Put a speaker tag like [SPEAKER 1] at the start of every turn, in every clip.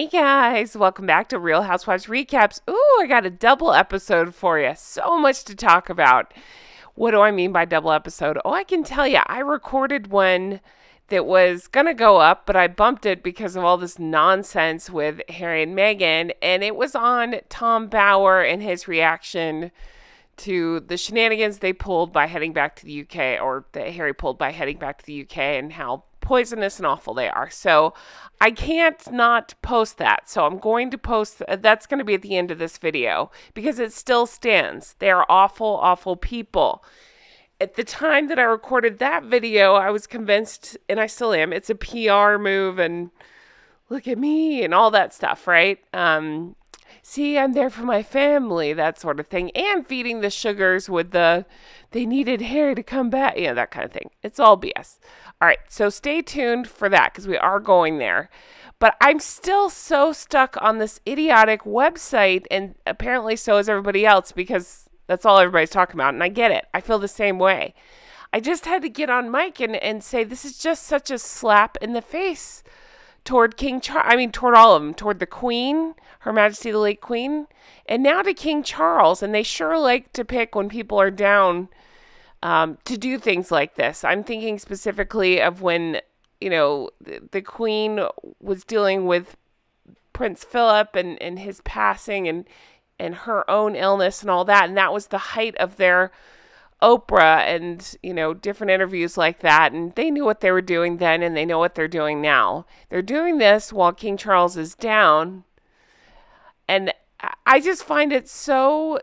[SPEAKER 1] Hey guys, welcome back to Real Housewives Recaps. Ooh, I got a double episode for you. So much to talk about. What do I mean by double episode? Oh, I can tell you, I recorded one that was going to go up, but I bumped it because of all this nonsense with Harry and Meghan, and it was on Tom Bower and his reaction to the shenanigans they pulled by heading back to the UK, or that Harry pulled by heading back to the UK, and how poisonous and awful they are. So I can't not post that. So I'm going to post, that's going to be at the end of this video because it still stands. They are awful, awful people. At the time that I recorded that video, I was convinced, and I still am, it's a PR move and look at me and all that stuff, right? See, I'm there for my family, that sort of thing, and feeding the sugars with they needed Harry to come back, that kind of thing. It's all BS. All right, so stay tuned for that because we are going there. But I'm still so stuck on this idiotic website, and apparently so is everybody else because that's all everybody's talking about, and I get it. I feel the same way. I just had to get on mic and say this is just such a slap in the face toward toward all of them, toward the Queen, Her Majesty the late Queen, and now to King Charles. And they sure like to pick when people are down to do things like this. I'm thinking specifically of when, the Queen was dealing with Prince Philip and his passing and her own illness and all that. And that was the height of their Oprah and, different interviews like that. And they knew what they were doing then and they know what they're doing now. They're doing this while King Charles is down. And I just find it so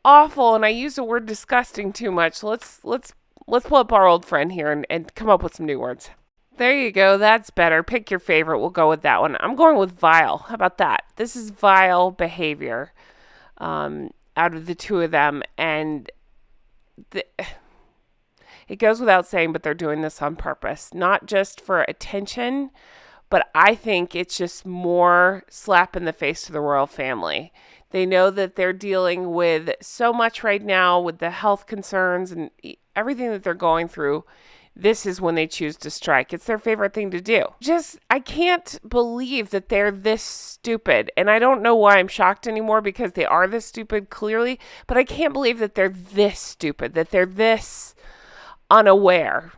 [SPEAKER 1] awful. And I use the word disgusting too much. So let's pull up our old friend here and come up with some new words. There you go. That's better. Pick your favorite. We'll go with that one. I'm going with vile. How about that? This is vile behavior out of the two of them. And it goes without saying, but they're doing this on purpose, not just for attention, but I think it's just more slap in the face to the royal family. They know that they're dealing with so much right now with the health concerns and everything that they're going through. This is when they choose to strike. It's their favorite thing to do. I can't believe that they're this stupid. And I don't know why I'm shocked anymore because they are this stupid, clearly. But I can't believe that they're this stupid, that they're this unaware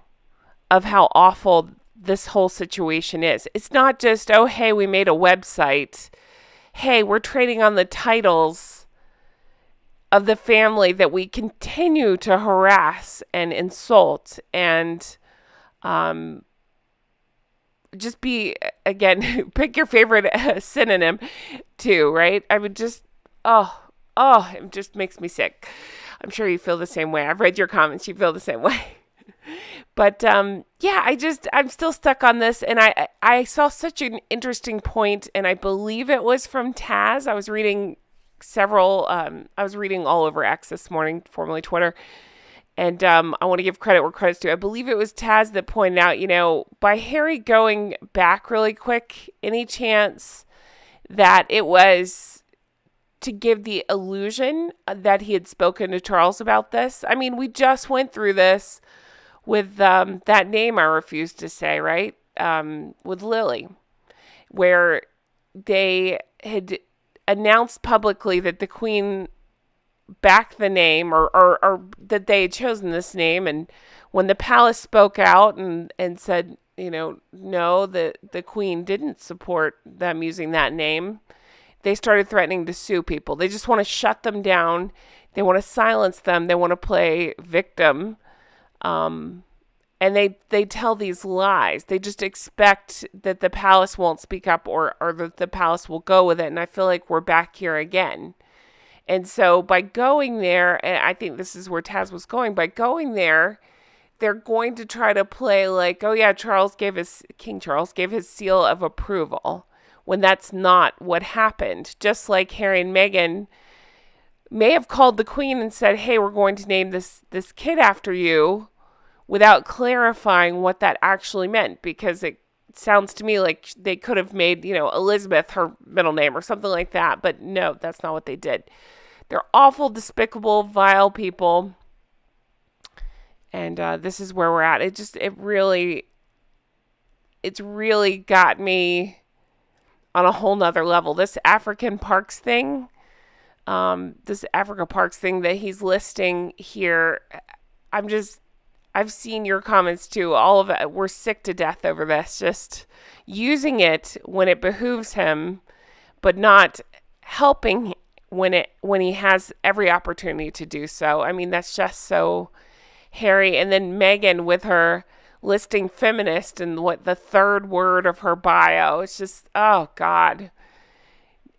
[SPEAKER 1] of how awful this whole situation is. It's not just, oh, hey, we made a website. Hey, we're trading on the titles of the family that we continue to harass and insult and just be, again, pick your favorite synonym too, right? I would just, it just makes me sick. I'm sure you feel the same way. I've read your comments. You feel the same way. But I'm still stuck on this. And I saw such an interesting point, and I believe it was from Taz. I was reading all over X this morning, formerly Twitter. And I want to give credit where credit's due. I believe it was Taz that pointed out, by Harry going back really quick, any chance that it was to give the illusion that he had spoken to Charles about this? I mean, we just went through this with that name I refused to say, right? With Lily, where they had announced publicly that the Queen backed the name or that they had chosen this name. And when the palace spoke out and said, no, the Queen didn't support them using that name, they started threatening to sue people. They just want to shut them down. They want to silence them. They want to play victim. And they tell these lies. They just expect that the palace won't speak up or that the palace will go with it. And I feel like we're back here again. And so by going there, and I think this is where Taz was going, by going there, they're going to try to play like, oh yeah, King Charles gave his seal of approval, when that's not what happened. Just like Harry and Meghan may have called the Queen and said, hey, we're going to name this kid after you, without clarifying what that actually meant, because it sounds to me like they could have made, Elizabeth her middle name or something like that. But no, that's not what they did. They're awful, despicable, vile people. And this is where we're at. It's really got me on a whole nother level. This African Parks thing, this Africa Parks thing that he's listing here, I've seen your comments too. All of it, we're sick to death over this. Just using it when it behooves him, but not helping when he has every opportunity to do so. I mean, that's just so Harry. And then Meghan with her listing feminist and what the third word of her bio. It's just, oh God.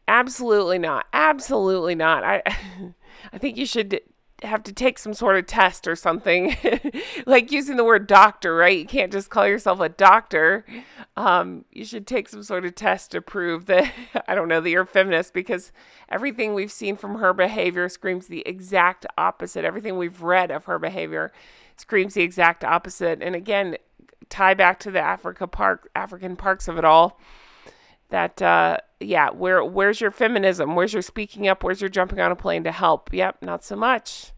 [SPEAKER 1] Absolutely not. Absolutely not. I think you should have to take some sort of test or something, like using the word doctor, right? You can't just call yourself a doctor. You should take some sort of test to prove that, I don't know, that you're a feminist, because everything we've seen from her behavior screams the exact opposite. Everything we've read of her behavior screams the exact opposite. And again, tie back to the African parks of it all. That, where's your feminism? Where's your speaking up? Where's your jumping on a plane to help? Yep, not so much.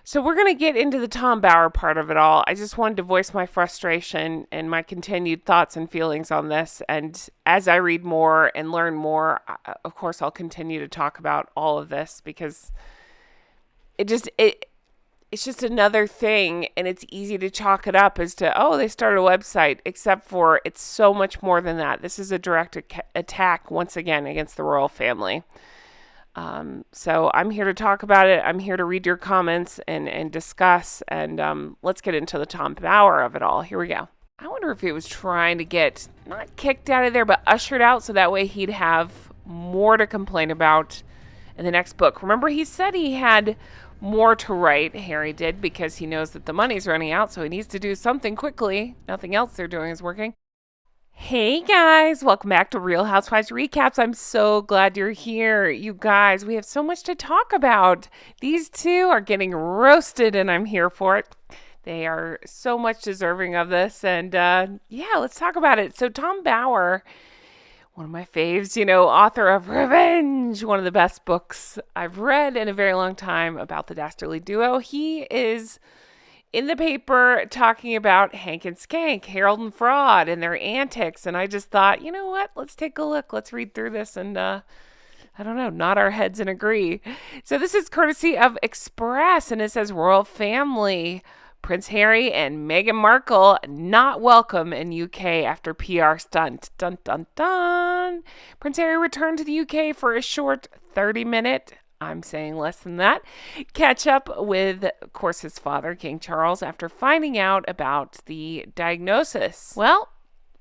[SPEAKER 1] So we're going to get into the Tom Bower part of it all. I just wanted to voice my frustration and my continued thoughts and feelings on this. And as I read more and learn more, of course, I'll continue to talk about all of this, because it's just another thing, and it's easy to chalk it up as to, oh, they started a website, except for it's so much more than that. This is a direct attack, once again, against the royal family. So I'm here to talk about it. I'm here to read your comments and discuss, and let's get into the Tom Bower of it all. Here we go. I wonder if he was trying to get, not kicked out of there, but ushered out, so that way he'd have more to complain about in the next book. Remember, he said he had more to write, Harry did, because he knows that the money's running out, so he needs to do something quickly. Nothing else they're doing is working. Hey guys, welcome back to Real Housewives Recaps. I'm so glad you're here. You guys, we have so much to talk about. These two are getting roasted, and I'm here for it. They are so much deserving of this, and let's talk about it. So Tom Bower, one of my faves, author of Revenge, one of the best books I've read in a very long time about the Dastardly duo. He is in the paper talking about Hank and Skank, Harold and Fraud, and their antics. And I just thought, you know what? Let's take a look. Let's read through this and, nod our heads and agree. So this is courtesy of Express, and it says Royal Family. Prince Harry and Meghan Markle not welcome in UK after PR stunt. Dun, dun, dun. Prince Harry returned to the UK for a short 30-minute, I'm saying less than that, catch up with, of course, his father, King Charles, after finding out about the diagnosis. Well,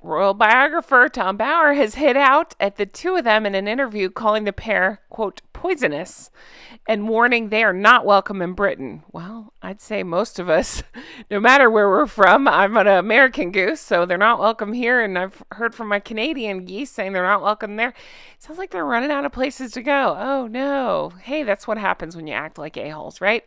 [SPEAKER 1] royal biographer Tom Bower has hit out at the two of them in an interview, calling the pair, quote, poisonous, and warning they are not welcome in Britain. Well, I'd say most of us, no matter where we're from, I'm an American goose, so they're not welcome here, and I've heard from my Canadian geese saying they're not welcome there. Sounds like they're running out of places to go. Oh, no. Hey, that's what happens when you act like a-holes, right?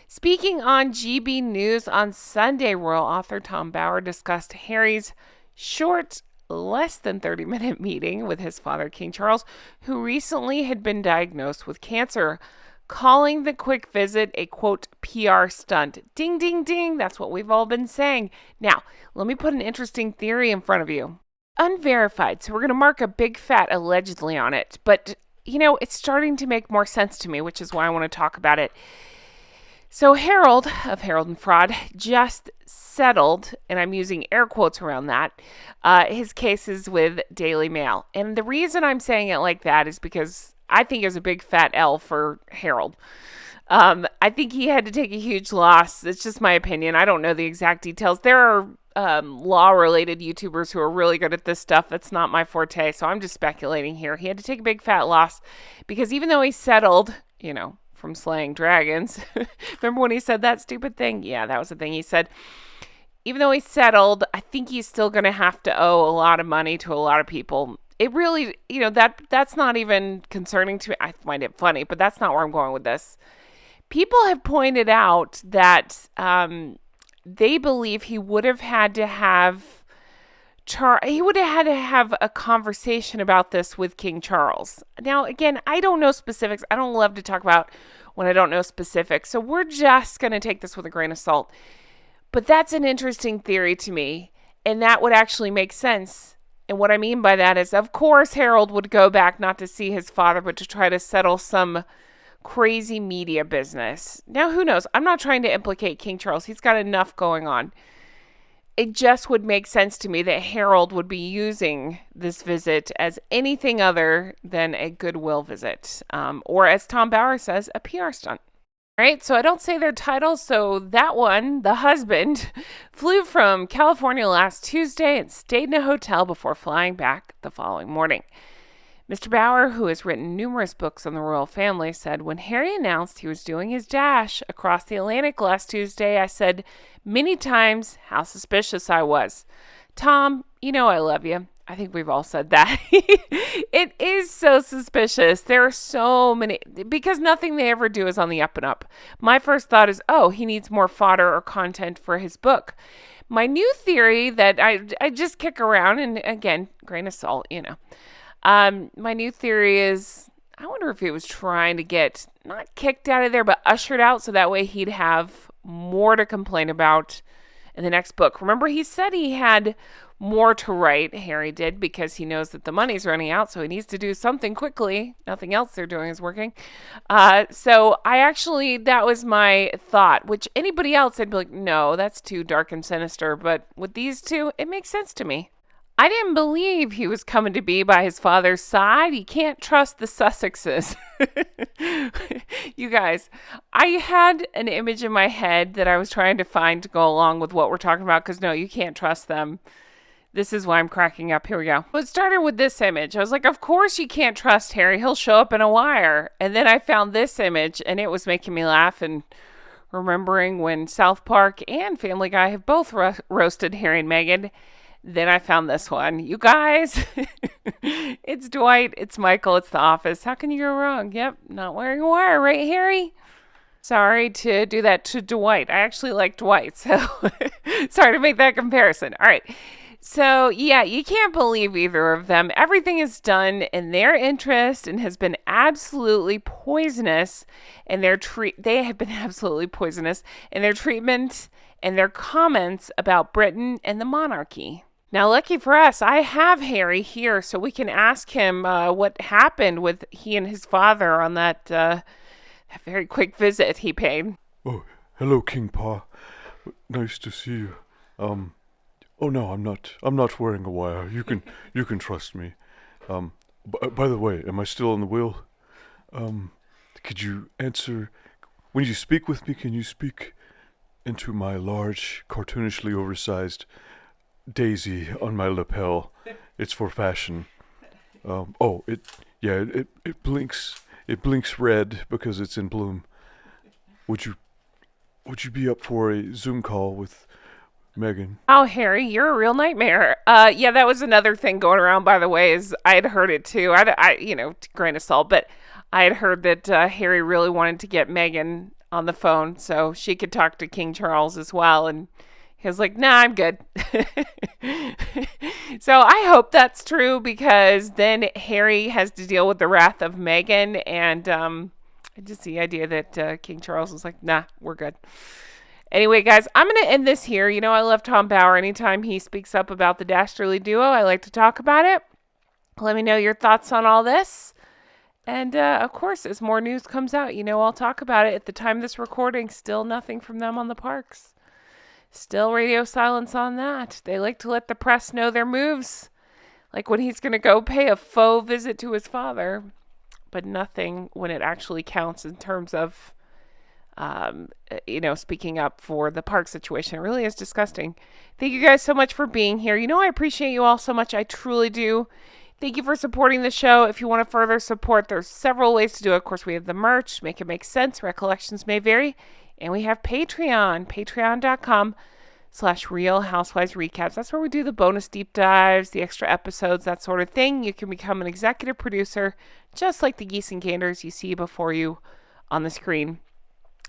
[SPEAKER 1] Speaking on GB News on Sunday, royal author Tom Bower discussed Harry's short, less than 30-minute meeting with his father, King Charles, who recently had been diagnosed with cancer, calling the quick visit a, quote, PR stunt. Ding, ding, ding. That's what we've all been saying. Now, let me put an interesting theory in front of you. Unverified, so we're going to mark a big fat allegedly on it. But, it's starting to make more sense to me, which is why I want to talk about it. So Harold, of Harold and Fraud, just settled, and I'm using air quotes around that, his cases with Daily Mail. And the reason I'm saying it like that is because I think it was a big fat L for Harold. I think he had to take a huge loss. It's just my opinion. I don't know the exact details. There are law-related YouTubers who are really good at this stuff. That's not my forte, so I'm just speculating here. He had to take a big fat loss because even though he settled, from slaying dragons. Remember when he said that stupid thing? Yeah, that was the thing he said. Even though he settled, I think he's still going to have to owe a lot of money to a lot of people. It really, that's not even concerning to me. I find it funny, but that's not where I'm going with this. People have pointed out that they believe he would have had to have a conversation about this with King Charles. Now, again, I don't know specifics. I don't love to talk about when I don't know specifics. So we're just going to take this with a grain of salt. But that's an interesting theory to me. And that would actually make sense And what I mean by that is, of course, Harold would go back not to see his father, but to try to settle some crazy media business. Now, who knows? I'm not trying to implicate King Charles. He's got enough going on. It just would make sense to me that Harold would be using this visit as anything other than a goodwill visit, or as Tom Bauer says, a PR stunt. Right, so I don't say their titles. So that one, the husband, flew from California last Tuesday and stayed in a hotel before flying back the following morning. Mr. Bauer, who has written numerous books on the royal family, said, when Harry announced he was doing his dash across the Atlantic last Tuesday, I said many times how suspicious I was. Tom, you know I love you. I think we've all said that. It is so suspicious. There are so many, because nothing they ever do is on the up and up. My first thought is, oh, he needs more fodder or content for his book. My new theory that I just kick around, and again, grain of salt, my new theory is, I wonder if he was trying to get, not kicked out of there, but ushered out so that way he'd have more to complain about in the next book. Remember, he said he had more to write, Harry did, because he knows that the money's running out, so he needs to do something quickly. Nothing else they're doing is working. So that was my thought, which anybody else, I'd be like, no, that's too dark and sinister. But with these two, it makes sense to me. I didn't believe he was coming to be by his father's side. He can't trust the Sussexes. You guys, I had an image in my head that I was trying to find to go along with what we're talking about, because no, you can't trust them. This is why I'm cracking up. Here we go. It started with this image. I was like, of course you can't trust Harry. He'll show up in a wire. And then I found this image, and it was making me laugh, and remembering when South Park and Family Guy have both roasted Harry and Meghan. Then I found this one. You guys, it's Dwight, it's Michael, it's The Office. How can you go wrong? Yep, not wearing a wire, right, Harry? Sorry to do that to Dwight. I actually like Dwight, so sorry to make that comparison. All right. So, yeah, you can't believe either of them. Everything is done in their interest and has been absolutely poisonous in their they have been absolutely poisonous in their treatment and their comments about Britain and the monarchy. Now, lucky for us, I have Harry here, so we can ask him what happened with he and his father on that very quick visit he paid.
[SPEAKER 2] Oh, hello, King Pa. Nice to see you. Oh no, I'm not wearing a wire. You can trust me. By the way, am I still on the wheel? Could you answer when you speak with me? Can you speak into my large, cartoonishly oversized daisy on my lapel? It's for fashion. It blinks. It blinks red because it's in bloom. Would you be up for a Zoom call with Meghan?
[SPEAKER 1] Oh, Harry, you're a real nightmare. Yeah, that was another thing going around, by the way, is I had heard it too. Grain of salt, but I had heard that Harry really wanted to get Meghan on the phone so she could talk to King Charles as well. And he was like, nah, I'm good. So I hope that's true, because then Harry has to deal with the wrath of Meghan. And just the idea that King Charles was like, nah, we're good. Anyway, guys, I'm going to end this here. You know, I love Tom Bauer. Anytime he speaks up about the Dastardly Duo, I like to talk about it. Let me know your thoughts on all this. And, of course, as more news comes out, I'll talk about it. At the time of this recording, still nothing from them on the parks. Still radio silence on that. They like to let the press know their moves, like when he's going to go pay a faux visit to his father, but nothing when it actually counts in terms of, speaking up for the park situation. It really is disgusting. Thank you guys so much for being here. I appreciate you all so much. I truly do. Thank you for supporting the show. If you want to further support, there's several ways to do it. Of course, we have the merch, Make It Make Sense, Recollections May Vary, and we have Patreon, patreon.com/Real Housewives Recaps. That's where we do the bonus deep dives, the extra episodes, that sort of thing. You can become an executive producer, just like the geese and ganders you see before you on the screen.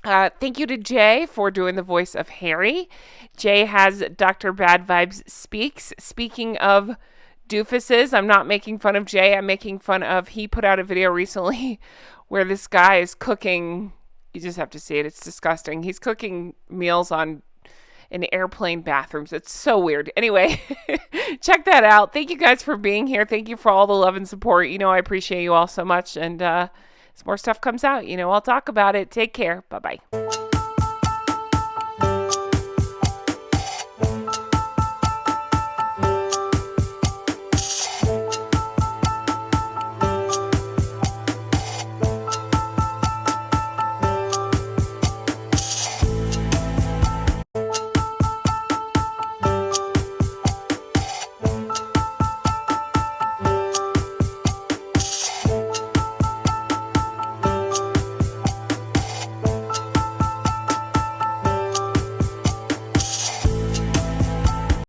[SPEAKER 1] Thank you to Jay for doing the voice of Harry. Jay has Dr. Bad Vibes Speaks. Speaking of doofuses, I'm not making fun of Jay. I'm making fun of, he put out a video recently where this guy is cooking. You just have to see it. It's disgusting. He's cooking meals on in airplane bathrooms. It's so weird. Anyway, check that out. Thank you guys for being here. Thank you for all the love and support. I appreciate you all so much. And as more stuff comes out, I'll talk about it. Take care. Bye-bye.